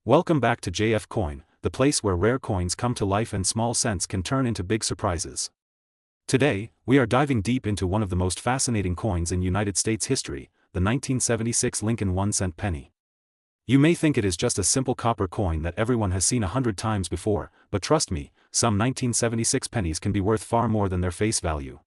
Welcome back to JF Coin, the place where rare coins come to life and small cents can turn into big surprises. Today, we are diving deep into one of the most fascinating coins in United States history, the 1976 Lincoln 1-cent penny. You may think it is just a simple copper coin that everyone has seen 100 times before, but trust me, some 1976 pennies can be worth far more than their face value.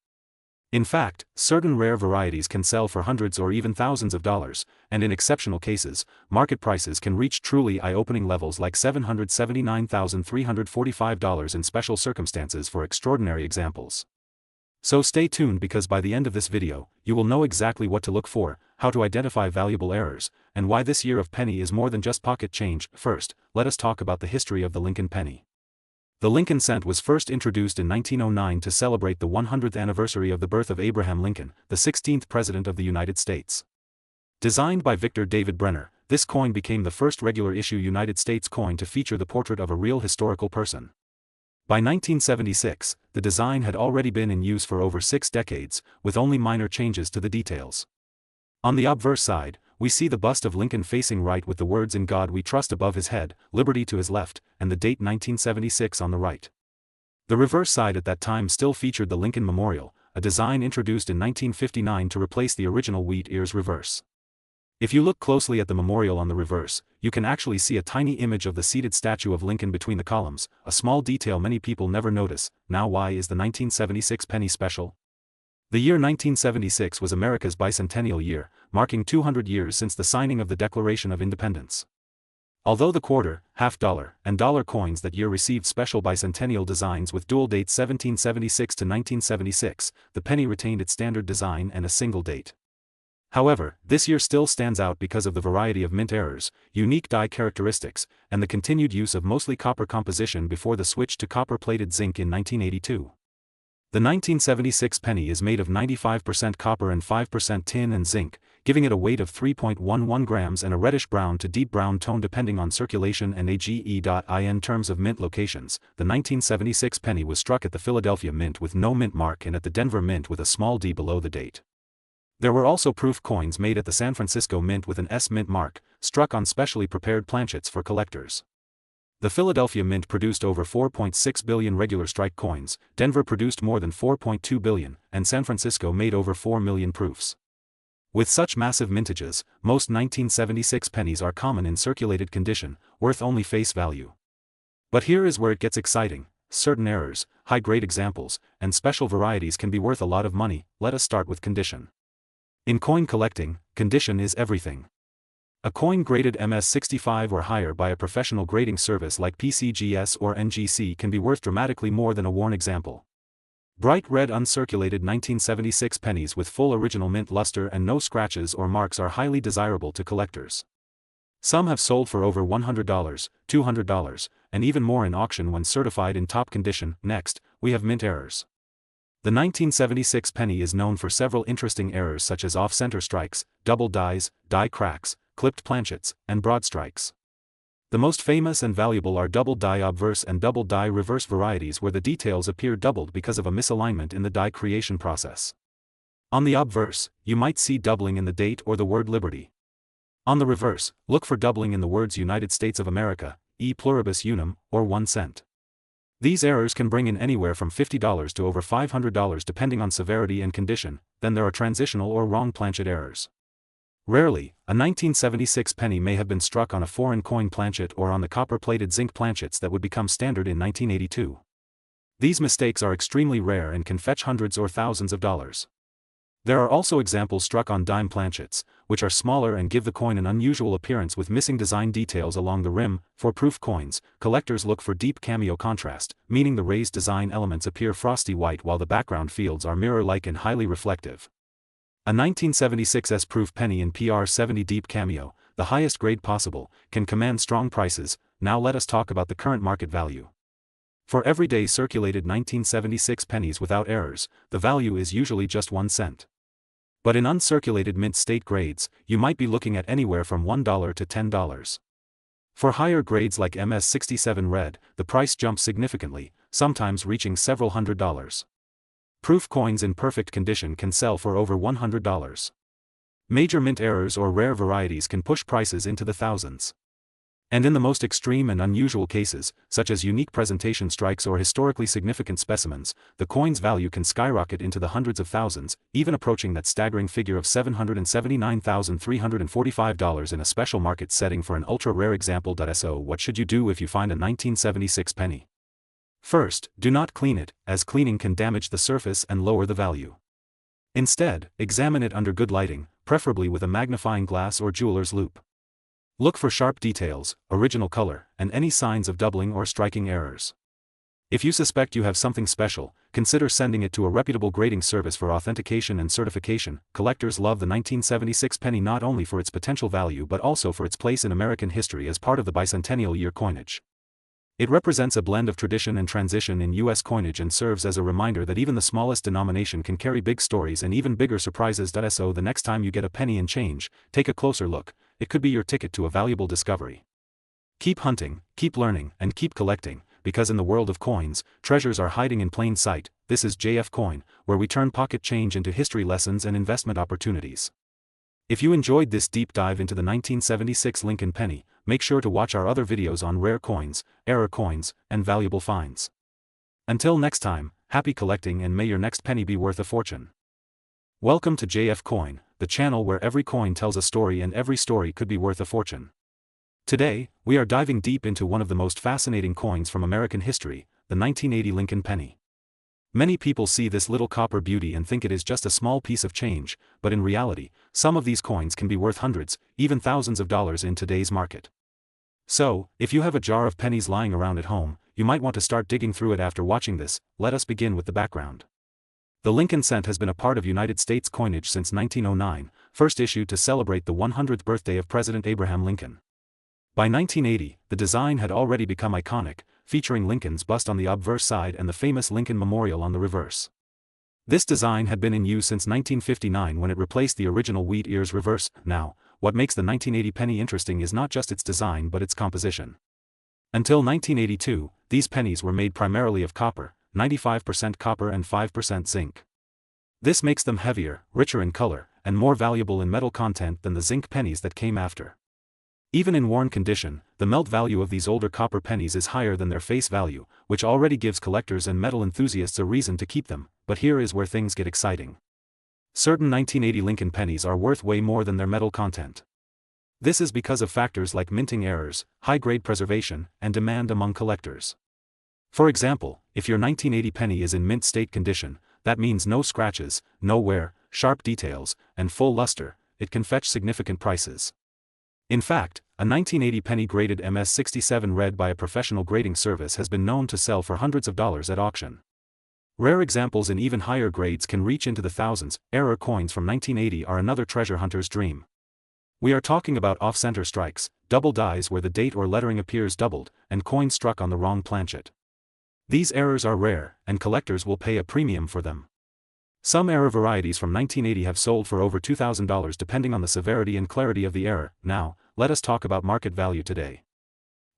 In fact, certain rare varieties can sell for hundreds or even thousands of dollars, and in exceptional cases, market prices can reach truly eye-opening levels like $779,345 in special circumstances for extraordinary examples. So stay tuned because by the end of this video, you will know exactly what to look for, how to identify valuable errors, and why this year of penny is more than just pocket change. First, let us talk about the history of the Lincoln penny. The Lincoln cent was first introduced in 1909 to celebrate the 100th anniversary of the birth of Abraham Lincoln, the 16th President of the United States. Designed by Victor David Brenner, this coin became the first regular-issue United States coin to feature the portrait of a real historical person. By 1976, the design had already been in use for over 6 decades, with only minor changes to the details. On the obverse side, we see the bust of Lincoln facing right with the words "In God We Trust" above his head, "Liberty" to his left, and the date 1976 on the right. The reverse side at that time still featured the Lincoln Memorial, a design introduced in 1959 to replace the original wheat ears reverse. If you look closely at the memorial on the reverse, you can actually see a tiny image of the seated statue of Lincoln between the columns, a small detail many people never notice. Now, why is the 1976 penny special? The year 1976 was America's bicentennial year, marking 200 years since the signing of the Declaration of Independence. Although the quarter, half dollar, and dollar coins that year received special bicentennial designs with dual dates 1776 to 1976, the penny retained its standard design and a single date. However, this year still stands out because of the variety of mint errors, unique die characteristics, and the continued use of mostly copper composition before the switch to copper-plated zinc in 1982. The 1976 penny is made of 95% copper and 5% tin and zinc, giving it a weight of 3.11 grams and a reddish-brown to deep brown tone depending on circulation and AGE. In terms of mint locations, the 1976 penny was struck at the Philadelphia Mint with no mint mark and at the Denver Mint with a small d below the date. There were also proof coins made at the San Francisco Mint with an S mint mark, struck on specially prepared planchets for collectors. The Philadelphia Mint produced over 4.6 billion regular strike coins, Denver produced more than 4.2 billion, and San Francisco made over 4 million proofs. With such massive mintages, most 1976 pennies are common in circulated condition, worth only face value. But here is where it gets exciting. Certain errors, high-grade examples, and special varieties can be worth a lot of money. Let us start with condition. In coin collecting, condition is everything. A coin graded MS65 or higher by a professional grading service like PCGS or NGC can be worth dramatically more than a worn example. Bright red uncirculated 1976 pennies with full original mint luster and no scratches or marks are highly desirable to collectors. Some have sold for over $100, $200, and even more in auction when certified in top condition. Next, we have mint errors. The 1976 penny is known for several interesting errors such as off-center strikes, double dies, die cracks, clipped planchets, and broad strikes. The most famous and valuable are double die obverse and double die reverse varieties where the details appear doubled because of a misalignment in the die creation process. On the obverse, you might see doubling in the date or the word Liberty. On the reverse, look for doubling in the words United States of America, e pluribus unum, or 1 cent. These errors can bring in anywhere from $50 to over $500 depending on severity and condition. Then there are transitional or wrong planchet errors. Rarely, a 1976 penny may have been struck on a foreign coin planchet or on the copper-plated zinc planchets that would become standard in 1982. These mistakes are extremely rare and can fetch hundreds or thousands of dollars. There are also examples struck on dime planchets, which are smaller and give the coin an unusual appearance with missing design details along the rim. For proof coins, collectors look for deep cameo contrast, meaning the raised design elements appear frosty white while the background fields are mirror-like and highly reflective. A 1976 S-proof penny in PR70 deep cameo, the highest grade possible, can command strong prices. Now let us talk about the current market value. For everyday circulated 1976 pennies without errors, the value is usually just 1 cent. But in uncirculated mint state grades, you might be looking at anywhere from $1 to $10. For higher grades like MS67 red, the price jumps significantly, sometimes reaching several $100s. Proof coins in perfect condition can sell for over $100. Major mint errors or rare varieties can push prices into the thousands. And in the most extreme and unusual cases, such as unique presentation strikes or historically significant specimens, the coin's value can skyrocket into the hundreds of thousands, even approaching that staggering figure of $779,345 in a special market setting for an ultra-rare example. So what should you do if you find a 1976 penny? First, do not clean it, as cleaning can damage the surface and lower the value. Instead, examine it under good lighting, preferably with a magnifying glass or jeweler's loupe. Look for sharp details, original color, and any signs of doubling or striking errors. If you suspect you have something special, consider sending it to a reputable grading service for authentication and certification. Collectors love the 1976 penny not only for its potential value but also for its place in American history as part of the bicentennial year coinage. It represents a blend of tradition and transition in U.S. coinage and serves as a reminder that even the smallest denomination can carry big stories and even bigger surprises. So the next time you get a penny and change, take a closer look. It could be your ticket to a valuable discovery. Keep hunting, keep learning, and keep collecting, because in the world of coins, treasures are hiding in plain sight. This is JF Coin, where we turn pocket change into history lessons and investment opportunities. If you enjoyed this deep dive into the 1976 Lincoln penny, make sure to watch our other videos on rare coins, error coins, and valuable finds. Until next time, happy collecting and may your next penny be worth a fortune. Welcome to JF Coin, the channel where every coin tells a story and every story could be worth a fortune. Today, we are diving deep into one of the most fascinating coins from American history, the 1980 Lincoln penny. Many people see this little copper beauty and think it is just a small piece of change, but in reality, some of these coins can be worth hundreds, even thousands of dollars in today's market. So, if you have a jar of pennies lying around at home, you might want to start digging through it after watching this. Let us begin with the background. The Lincoln cent has been a part of United States coinage since 1909, first issued to celebrate the 100th birthday of President Abraham Lincoln. By 1980, the design had already become iconic, featuring Lincoln's bust on the obverse side and the famous Lincoln Memorial on the reverse. This design had been in use since 1959 when it replaced the original wheat ears reverse. Now, what makes the 1980 penny interesting is not just its design but its composition. Until 1982, these pennies were made primarily of copper, 95% copper and 5% zinc. This makes them heavier, richer in color, and more valuable in metal content than the zinc pennies that came after. Even in worn condition, the melt value of these older copper pennies is higher than their face value, which already gives collectors and metal enthusiasts a reason to keep them. But here is where things get exciting. Certain 1980 Lincoln pennies are worth way more than their metal content. This is because of factors like minting errors, high-grade preservation, and demand among collectors. For example, if your 1980 penny is in mint state condition, that means no scratches, no wear, sharp details, and full luster, it can fetch significant prices. In fact, a 1980 penny graded MS-67 read by a professional grading service has been known to sell for hundreds of dollars at auction. Rare examples in even higher grades can reach into the thousands. Error coins from 1980 are another treasure hunter's dream. We are talking about off-center strikes, double dies where the date or lettering appears doubled, and coins struck on the wrong planchet. These errors are rare, and collectors will pay a premium for them. Some error varieties from 1980 have sold for over $2,000 depending on the severity and clarity of the error. Now, let us talk about market value today.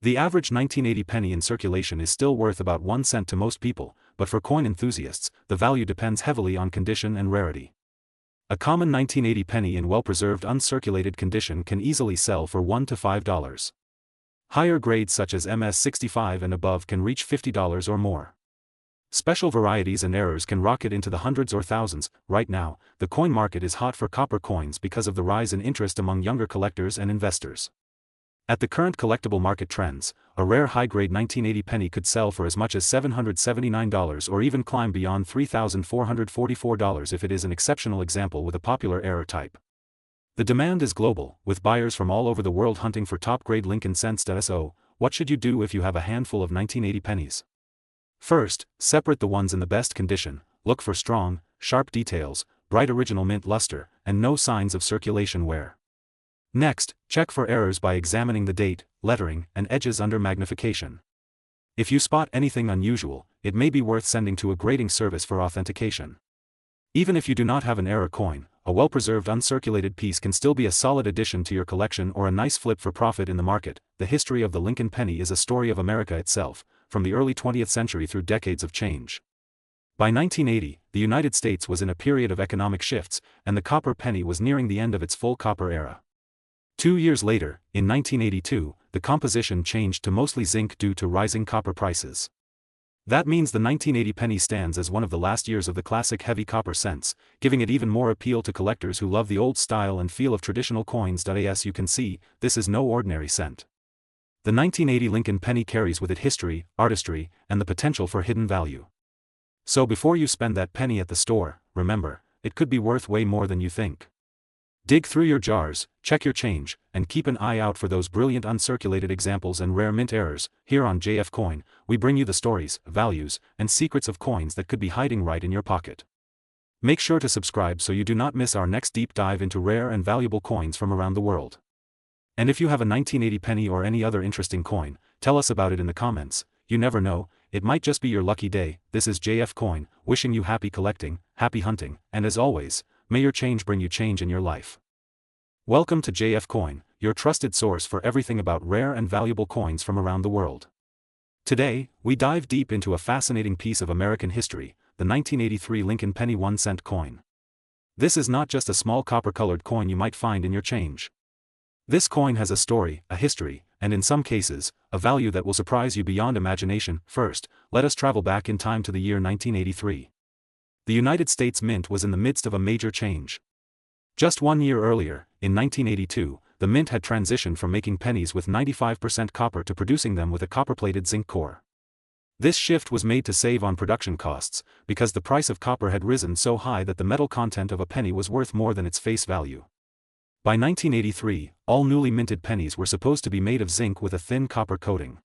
The average 1980 penny in circulation is still worth about 1 cent to most people, but for coin enthusiasts, the value depends heavily on condition and rarity. A common 1980 penny in well-preserved uncirculated condition can easily sell for $1 to $5. Higher grades such as MS-65 and above can reach $50 or more. Special varieties and errors can rocket into the hundreds or thousands. Right now, the coin market is hot for copper coins because of the rise in interest among younger collectors and investors. At the current collectible market trends, a rare high-grade 1980 penny could sell for as much as $779 or even climb beyond $3,444 if it is an exceptional example with a popular error type. The demand is global, with buyers from all over the world hunting for top-grade Lincoln cents. So, what should you do if you have a handful of 1980 pennies? First, separate the ones in the best condition. Look for strong, sharp details, bright original mint luster, and no signs of circulation wear. Next, check for errors by examining the date, lettering, and edges under magnification. If you spot anything unusual, it may be worth sending to a grading service for authentication. Even if you do not have an error coin, a well-preserved uncirculated piece can still be a solid addition to your collection or a nice flip for profit in the market. The history of the Lincoln penny is a story of America itself, from the early 20th century through decades of change. By 1980, the United States was in a period of economic shifts, and the copper penny was nearing the end of its full copper era. 2 years later, in 1982, the composition changed to mostly zinc due to rising copper prices. That means the 1980 penny stands as one of the last years of the classic heavy copper cents, giving it even more appeal to collectors who love the old style and feel of traditional coins. As you can see, this is no ordinary cent. The 1980 Lincoln penny carries with it history, artistry, and the potential for hidden value. So before you spend that penny at the store, remember, it could be worth way more than you think. Dig through your jars, check your change, and keep an eye out for those brilliant uncirculated examples and rare mint errors. Here on JF Coin, we bring you the stories, values, and secrets of coins that could be hiding right in your pocket. Make sure to subscribe so you do not miss our next deep dive into rare and valuable coins from around the world. And if you have a 1980 penny or any other interesting coin, tell us about it in the comments. You never know, it might just be your lucky day. This is JF Coin, wishing you happy collecting, happy hunting, and as always, may your change bring you change in your life. Welcome to JF Coin, your trusted source for everything about rare and valuable coins from around the world. Today, we dive deep into a fascinating piece of American history, the 1983 Lincoln penny 1-cent coin. This is not just a small copper-colored coin you might find in your change. This coin has a story, a history, and in some cases, a value that will surprise you beyond imagination. First, let us travel back in time to the year 1983. The United States Mint was in the midst of a major change. Just 1 year earlier, in 1982, the Mint had transitioned from making pennies with 95% copper to producing them with a copper-plated zinc core. This shift was made to save on production costs, because the price of copper had risen so high that the metal content of a penny was worth more than its face value. By 1983, all newly minted pennies were supposed to be made of zinc with a thin copper coating.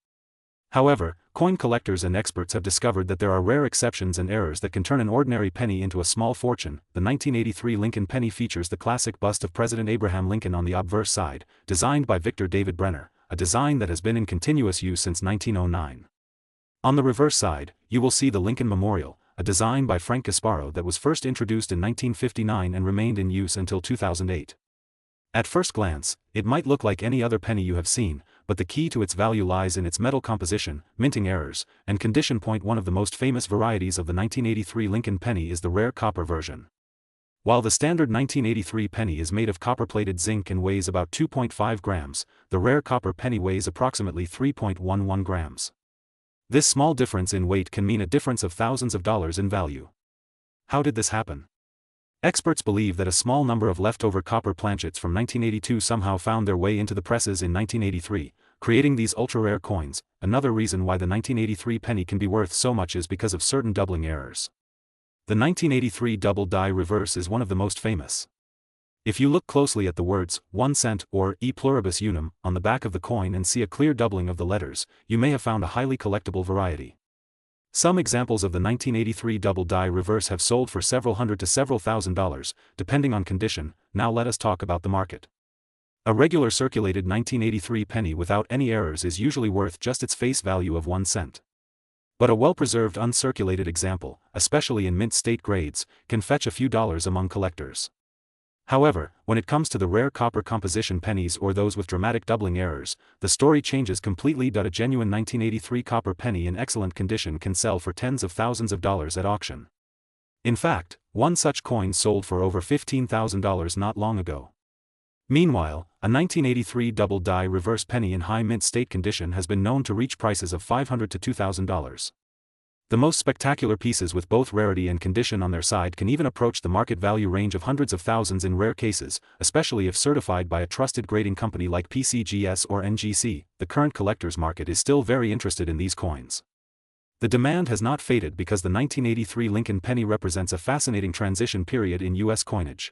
However, coin collectors and experts have discovered that there are rare exceptions and errors that can turn an ordinary penny into a small fortune. The 1983 Lincoln penny features the classic bust of President Abraham Lincoln on the obverse side, designed by Victor David Brenner, a design that has been in continuous use since 1909. On the reverse side, you will see the Lincoln Memorial, a design by Frank Gasparo that was first introduced in 1959 and remained in use until 2008. At first glance, it might look like any other penny you have seen, but the key to its value lies in its metal composition, minting errors, and condition. One of the most famous varieties of the 1983 Lincoln penny is the rare copper version. While the standard 1983 penny is made of copper-plated zinc and weighs about 2.5 grams, the rare copper penny weighs approximately 3.11 grams. This small difference in weight can mean a difference of thousands of dollars in value. How did this happen? Experts believe that a small number of leftover copper planchets from 1982 somehow found their way into the presses in 1983, creating these ultra-rare coins. Another reason why the 1983 penny can be worth so much is because of certain doubling errors. The 1983 double die reverse is one of the most famous. If you look closely at the words 1 cent or e pluribus unum on the back of the coin and see a clear doubling of the letters, you may have found a highly collectible variety. Some examples of the 1983 double die reverse have sold for several hundred to several $1,000s, depending on condition. Now let us talk about the market. A regular circulated 1983 penny without any errors is usually worth just its face value of 1 cent. But a well-preserved uncirculated example, especially in mint state grades, can fetch a few dollars among collectors. However, when it comes to the rare copper composition pennies or those with dramatic doubling errors, the story changes completely. A genuine 1983 copper penny in excellent condition can sell for tens of thousands of dollars at auction. In fact, one such coin sold for over $15,000 not long ago. Meanwhile, a 1983 double die reverse penny in high mint state condition has been known to reach prices of $500 to $2,000. The most spectacular pieces with both rarity and condition on their side can even approach the market value range of hundreds of thousands in rare cases, especially if certified by a trusted grading company like PCGS or NGC. The current collector's market is still very interested in these coins. The demand has not faded because the 1983 Lincoln penny represents a fascinating transition period in U.S. coinage.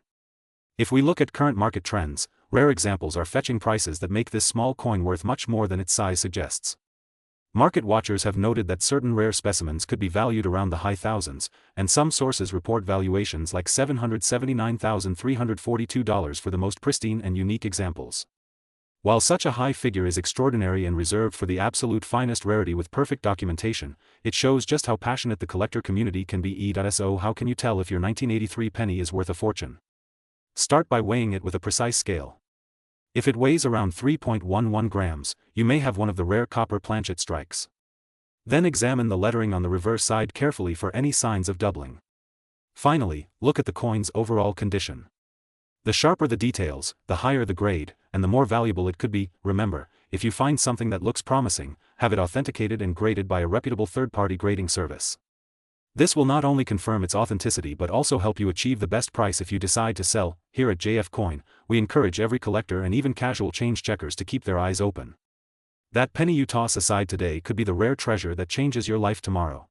If we look at current market trends, rare examples are fetching prices that make this small coin worth much more than its size suggests. Market watchers have noted that certain rare specimens could be valued around the high thousands, and some sources report valuations like $779,342 for the most pristine and unique examples. While such a high figure is extraordinary and reserved for the absolute finest rarity with perfect documentation, it shows just how passionate the collector community can be. So how can you tell if your 1983 penny is worth a fortune? Start by weighing it with a precise scale. If it weighs around 3.11 grams, you may have one of the rare copper planchet strikes. Then examine the lettering on the reverse side carefully for any signs of doubling. Finally, look at the coin's overall condition. The sharper the details, the higher the grade, and the more valuable it could be. Remember, if you find something that looks promising, have it authenticated and graded by a reputable third-party grading service. This will not only confirm its authenticity but also help you achieve the best price if you decide to sell. Here at JF Coin, we encourage every collector and even casual change checkers to keep their eyes open. That penny you toss aside today could be the rare treasure that changes your life tomorrow.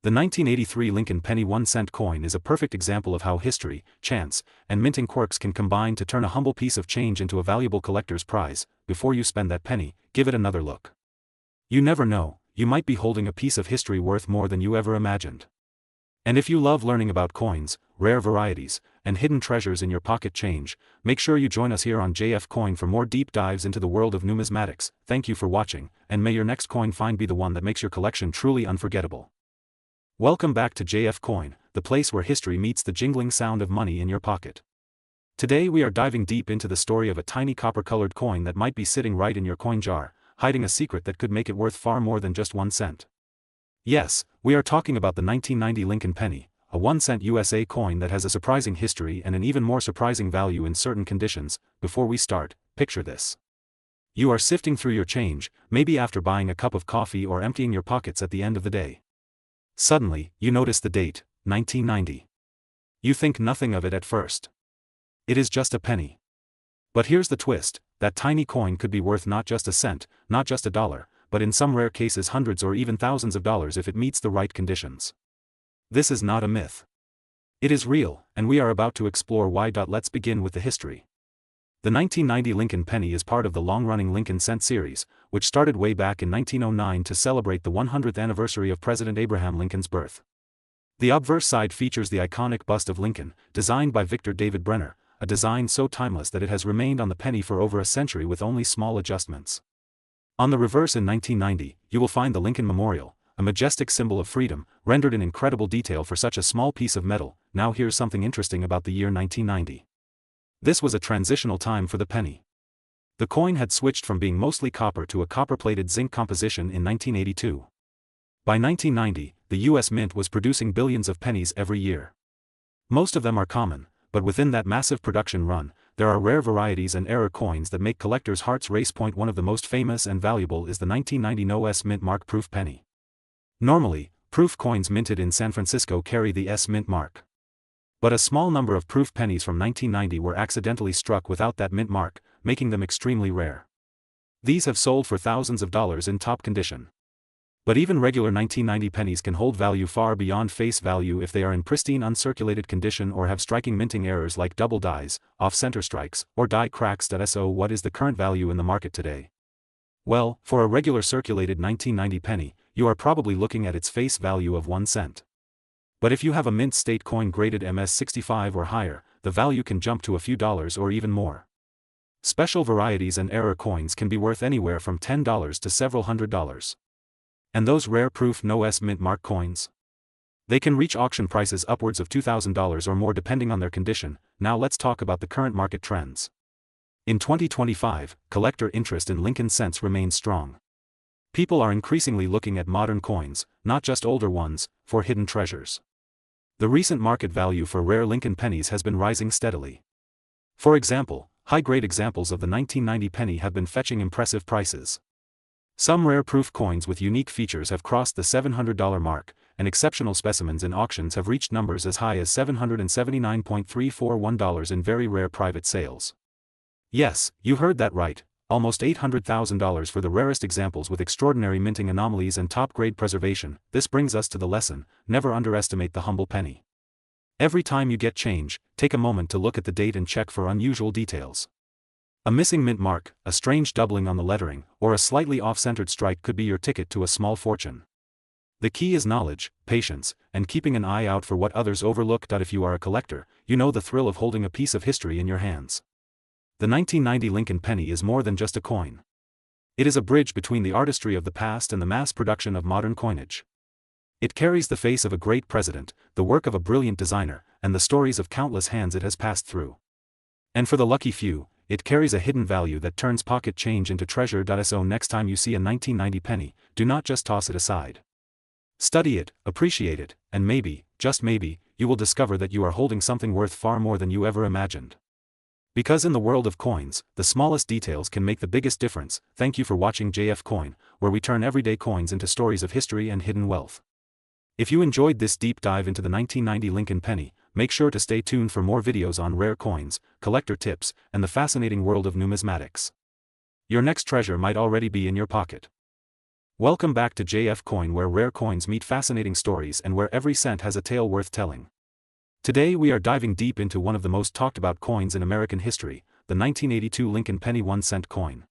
The 1983 Lincoln penny 1-cent coin is a perfect example of how history, chance, and minting quirks can combine to turn a humble piece of change into a valuable collector's prize. Before you spend that penny, give it another look. You never know, you might be holding a piece of history worth more than you ever imagined. And if you love learning about coins, rare varieties, and hidden treasures in your pocket change, make sure you join us here on JF Coin for more deep dives into the world of numismatics. Thank you for watching, and may your next coin find be the one that makes your collection truly unforgettable. Welcome back to JF Coin, the place where history meets the jingling sound of money in your pocket. Today we are diving deep into the story of a tiny copper-colored coin that might be sitting right in your coin jar, hiding a secret that could make it worth far more than just 1 cent. Yes, we are talking about the 1990 Lincoln penny, a 1-cent USA coin that has a surprising history and an even more surprising value in certain conditions. Before we start, picture this. You are sifting through your change, maybe after buying a cup of coffee or emptying your pockets at the end of the day. Suddenly, you notice the date, 1990. You think nothing of it at first. It is just a penny. But here's the twist, that tiny coin could be worth not just a cent, not just $1, but in some rare cases hundreds or even thousands of dollars if it meets the right conditions. This is not a myth. It is real, and we are about to explore why. Let's begin with the history. The 1990 Lincoln penny is part of the long-running Lincoln cent series, which started way back in 1909 to celebrate the 100th anniversary of President Abraham Lincoln's birth. The obverse side features the iconic bust of Lincoln, designed by Victor David Brenner, a design so timeless that it has remained on the penny for over a century with only small adjustments. On the reverse in 1990, you will find the Lincoln Memorial, a majestic symbol of freedom, rendered in incredible detail for such a small piece of metal. Now here's something interesting about the year 1990. This was a transitional time for the penny. The coin had switched from being mostly copper to a copper-plated zinc composition in 1982. By 1990, the U.S. Mint was producing billions of pennies every year. Most of them are common, but within that massive production run, there are rare varieties and error coins that make collectors' hearts race. One of the most famous and valuable is the 1990 No. S Mint Mark proof penny. Normally, proof coins minted in San Francisco carry the S Mint mark. But a small number of proof pennies from 1990 were accidentally struck without that mint mark, making them extremely rare. These have sold for thousands of dollars in top condition. But even regular 1990 pennies can hold value far beyond face value if they are in pristine uncirculated condition or have striking minting errors like double dies, off-center strikes, or die cracks. So what is the current value in the market today? Well, for a regular circulated 1990 penny, you are probably looking at its face value of 1 cent. But if you have a mint state coin graded MS-65 or higher, the value can jump to a few dollars or even more. Special varieties and error coins can be worth anywhere from $10 to several $100s. And those rare proof No. S Mint Mark coins? They can reach auction prices upwards of $2,000 or more depending on their condition. Now let's talk about the current market trends. In 2025, collector interest in Lincoln cents remains strong. People are increasingly looking at modern coins, not just older ones, for hidden treasures. The recent market value for rare Lincoln pennies has been rising steadily. For example, high-grade examples of the 1990 penny have been fetching impressive prices. Some rare proof coins with unique features have crossed the $700 mark, and exceptional specimens in auctions have reached numbers as high as $779.341 in very rare private sales. Yes, you heard that right, almost $800,000 for the rarest examples with extraordinary minting anomalies and top-grade preservation. This brings us to the lesson: never underestimate the humble penny. Every time you get change, take a moment to look at the date and check for unusual details. A missing mint mark, a strange doubling on the lettering, or a slightly off-centered strike could be your ticket to a small fortune. The key is knowledge, patience, and keeping an eye out for what others overlook. If you are a collector, you know the thrill of holding a piece of history in your hands. The 1990 Lincoln penny is more than just a coin. It is a bridge between the artistry of the past and the mass production of modern coinage. It carries the face of a great president, the work of a brilliant designer, and the stories of countless hands it has passed through. And for the lucky few, it carries a hidden value that turns pocket change into treasure. So next time you see a 1990 penny, do not just toss it aside. Study it, appreciate it, and maybe, just maybe, you will discover that you are holding something worth far more than you ever imagined. Because in the world of coins, the smallest details can make the biggest difference. Thank you for watching JF Coin, where we turn everyday coins into stories of history and hidden wealth. If you enjoyed this deep dive into the 1990 Lincoln penny, make sure to stay tuned for more videos on rare coins, collector tips, and the fascinating world of numismatics. Your next treasure might already be in your pocket. Welcome back to JF Coin, where rare coins meet fascinating stories and where every cent has a tale worth telling. Today we are diving deep into one of the most talked about coins in American history, the 1982 Lincoln penny 1-cent coin.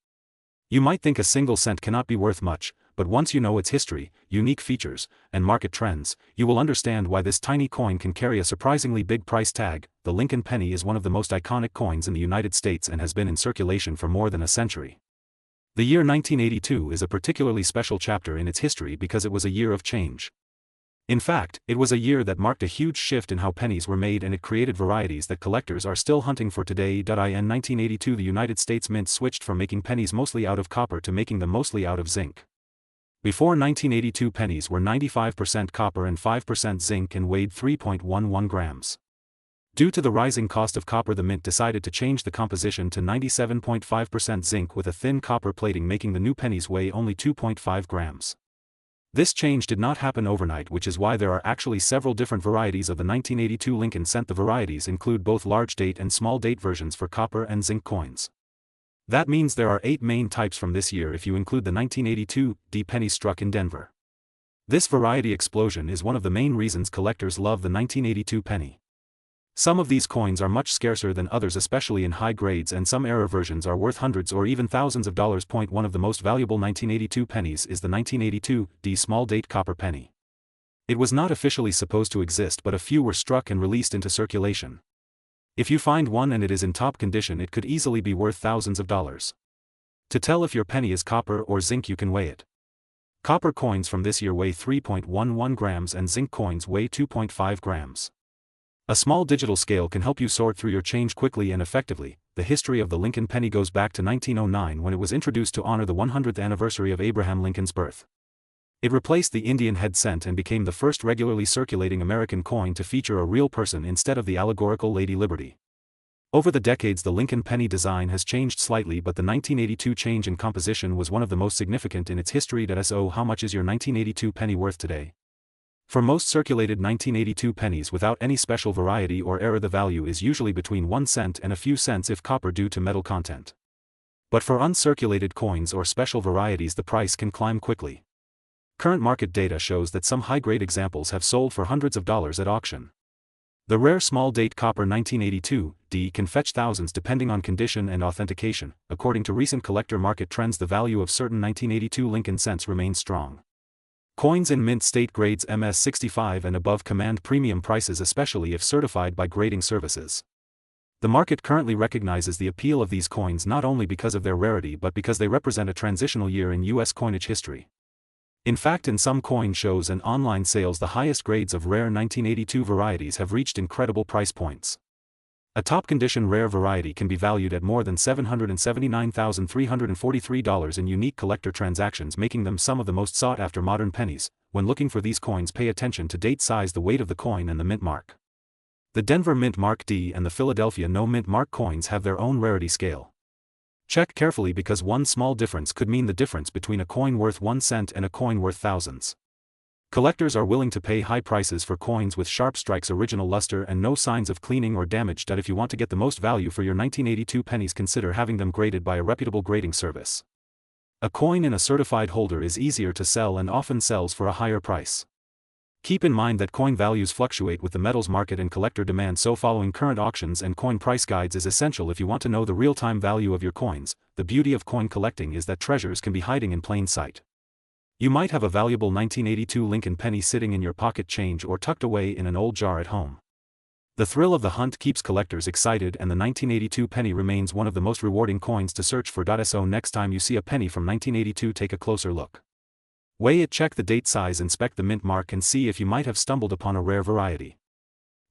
You might think a single cent cannot be worth much, but once you know its history, unique features, and market trends, you will understand why this tiny coin can carry a surprisingly big price tag. The Lincoln penny is one of the most iconic coins in the United States and has been in circulation for more than a century. The year 1982 is a particularly special chapter in its history because it was a year of change. In fact, it was a year that marked a huge shift in how pennies were made, and it created varieties that collectors are still hunting for today. In 1982, the United States Mint switched from making pennies mostly out of copper to making them mostly out of zinc. Before 1982, pennies were 95% copper and 5% zinc and weighed 3.11 grams. Due to the rising cost of copper, the Mint decided to change the composition to 97.5% zinc with a thin copper plating, making the new pennies weigh only 2.5 grams. This change did not happen overnight, which is why there are actually several different varieties of the 1982 Lincoln cent. The varieties include both large date and small date versions for copper and zinc coins. That means there are 8 main types from this year if you include the 1982 D penny struck in Denver. This variety explosion is one of the main reasons collectors love the 1982 penny. Some of these coins are much scarcer than others, especially in high grades, and some rarer versions are worth hundreds or even thousands of dollars. One of the most valuable 1982 pennies is the 1982 D small date copper penny. It was not officially supposed to exist, but a few were struck and released into circulation. If you find one and it is in top condition, it could easily be worth thousands of dollars. To tell if your penny is copper or zinc, you can weigh it. Copper coins from this year weigh 3.11 grams and zinc coins weigh 2.5 grams. A small digital scale can help you sort through your change quickly and effectively. The history of the Lincoln penny goes back to 1909, when it was introduced to honor the 100th anniversary of Abraham Lincoln's birth. It replaced the Indian head cent and became the first regularly circulating American coin to feature a real person instead of the allegorical Lady Liberty. Over the decades, the Lincoln penny design has changed slightly, but the 1982 change in composition was one of the most significant in its history. So how much is your 1982 penny worth today? For most circulated 1982 pennies without any special variety or era, the value is usually between 1 cent and a few cents if copper, due to metal content. But for uncirculated coins or special varieties, the price can climb quickly. Current market data shows that some high-grade examples have sold for hundreds of dollars at auction. The rare small-date copper 1982 D can fetch thousands depending on condition and authentication. According to recent collector market trends, the value of certain 1982 Lincoln cents remains strong. Coins in mint state grades MS65 and above command premium prices, especially if certified by grading services. The market currently recognizes the appeal of these coins not only because of their rarity but because they represent a transitional year in U.S. coinage history. In fact, in some coin shows and online sales, the highest grades of rare 1982 varieties have reached incredible price points. A top-condition rare variety can be valued at more than $779,343 in unique collector transactions, making them some of the most sought-after modern pennies. When looking for these coins, pay attention to date, size, the weight of the coin, and the mint mark. The Denver Mint Mark D and the Philadelphia No Mint Mark coins have their own rarity scale. Check carefully, because one small difference could mean the difference between a coin worth 1 cent and a coin worth thousands. Collectors are willing to pay high prices for coins with sharp strikes, original luster, and no signs of cleaning or damage. If you want to get the most value for your 1982 pennies, consider having them graded by a reputable grading service. A coin in a certified holder is easier to sell and often sells for a higher price. Keep in mind that coin values fluctuate with the metals market and collector demand, so following current auctions and coin price guides is essential if you want to know the real-time value of your coins. The beauty of coin collecting is that treasures can be hiding in plain sight. You might have a valuable 1982 Lincoln penny sitting in your pocket change or tucked away in an old jar at home. The thrill of the hunt keeps collectors excited, and the 1982 penny remains one of the most rewarding coins to search for. So next time you see a penny from 1982, take a closer look. Weigh it, check the date, size, inspect the mint mark, and see if you might have stumbled upon a rare variety.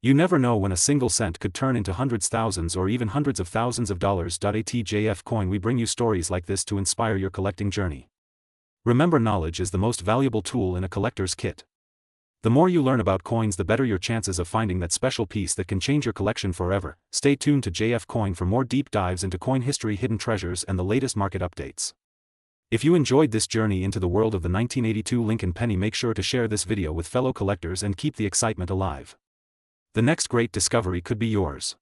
You never know when a single cent could turn into hundreds, thousands, or even hundreds of thousands of dollars. At JF Coin, we bring you stories like this to inspire your collecting journey. Remember, knowledge is the most valuable tool in a collector's kit. The more you learn about coins, the better your chances of finding that special piece that can change your collection forever. Stay tuned to JF Coin for more deep dives into coin history, hidden treasures, and the latest market updates. If you enjoyed this journey into the world of the 1982 Lincoln penny, make sure to share this video with fellow collectors and keep the excitement alive. The next great discovery could be yours.